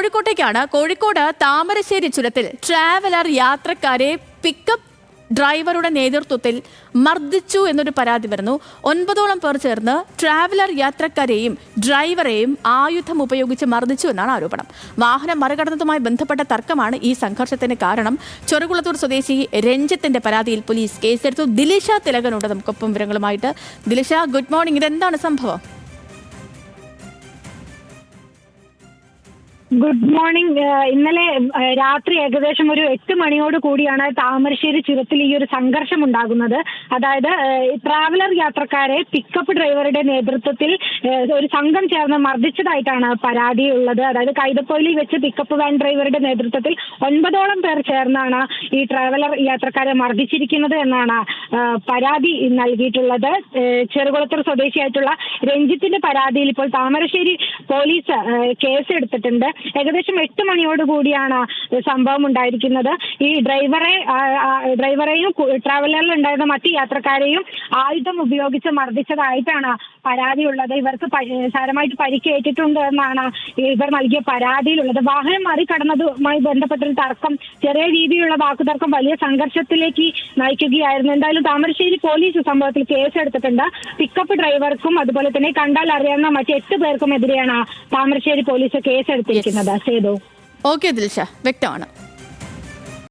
കോഴിക്കോട്ടേക്കാണ്. കോഴിക്കോട് താമരശ്ശേരി ചുരത്തിൽ ട്രാവലർ യാത്രക്കാരെ പിക്കപ്പ് ഡ്രൈവറുടെ നേതൃത്വത്തിൽ മർദ്ദിച്ചു എന്നൊരു പരാതി വരുന്നു. 9ഓളം പേർ ചേർന്ന് ട്രാവലർ യാത്രക്കാരെയും ഡ്രൈവറെയും ആയുധം ഉപയോഗിച്ച് മർദ്ദിച്ചു എന്നാണ് ആരോപണം. വാഹനം മറികടന്നതുമായി ബന്ധപ്പെട്ട തർക്കമാണ് ഈ സംഘർഷത്തിന് കാരണം. ചെറുകുളത്തൂർ സ്വദേശി രഞ്ജിത്തിന്റെ പരാതിയിൽ പോലീസ് കേസെടുത്തു. ദിലിഷ തിലകനുണ്ട് നമുക്കൊപ്പം വിവരങ്ങളുമായിട്ട്. Dilisha, good morning. ഇതെന്താണ് സംഭവം? Good morning. ഇന്നലെ രാത്രി ഏകദേശം ഒരു 8 മണിയോട് കൂടിയാണ് താമരശ്ശേരി ചുരത്തിൽ ഈ ഒരു സംഘർഷം ഉണ്ടാകുന്നത്. അതായത് ട്രാവലർ യാത്രക്കാരെ പിക്കപ്പ് ഡ്രൈവറുടെ നേതൃത്വത്തിൽ ഒരു സംഘം ചേർന്ന് മർദ്ദിച്ചതായിട്ടാണ് പരാതിയുള്ളത്. അതായത് കൈതപ്പൊയിലിൽ വെച്ച് പിക്കപ്പ് വാൻ ഡ്രൈവറുടെ നേതൃത്വത്തിൽ 9ഓളം പേർ ചേർന്നാണ് ഈ ട്രാവലർ യാത്രക്കാരെ മർദ്ദിച്ചിരിക്കുന്നത് എന്നാണ് പരാതി നൽകിയിട്ടുള്ളത്. ചെറുകുളത്തൂർ സ്വദേശിയായിട്ടുള്ള രഞ്ജിത്തിന്റെ പരാതിയിൽ ഇപ്പോൾ താമരശ്ശേരി പോലീസ് കേസെടുത്തിട്ടുണ്ട്. ഏകദേശം 8 മണിയോട് കൂടിയാണ് സംഭവം ഉണ്ടായിരിക്കുന്നത്. ഈ ഡ്രൈവറെയും ട്രാവലറിൽ ഉണ്ടായിരുന്ന മറ്റ് യാത്രക്കാരെയും ആയുധം ഉപയോഗിച്ച് മർദ്ദിച്ചതായിട്ടാണ് പരാതിയുള്ളത്. ഇവർക്ക് സാരമായിട്ട് പരിക്കേറ്റിട്ടുണ്ട് എന്നാണ് ഇവർ നൽകിയ പരാതിയിലുള്ളത്. വാഹനം മറികടന്നതുമായി ബന്ധപ്പെട്ടൊരു തർക്കം, ചെറിയ രീതിയിലുള്ള വാക്കുതർക്കം വലിയ സംഘർഷത്തിലേക്ക് നയിക്കുകയായിരുന്നു. എന്തായാലും താമരശ്ശേരി പോലീസ് സംഭവത്തിൽ കേസെടുത്തിട്ടുണ്ട്. പിക്കപ്പ് ഡ്രൈവർക്കും അതുപോലെ തന്നെ കണ്ടാൽ അറിയാവുന്ന മറ്റ് 8 പേർക്കും എതിരെയാണ് താമരശ്ശേരി പോലീസ് കേസെടുത്തിരിക്കുന്നത്. ഓക്കെ ദിൽഷ, വ്യക്തമാണ്.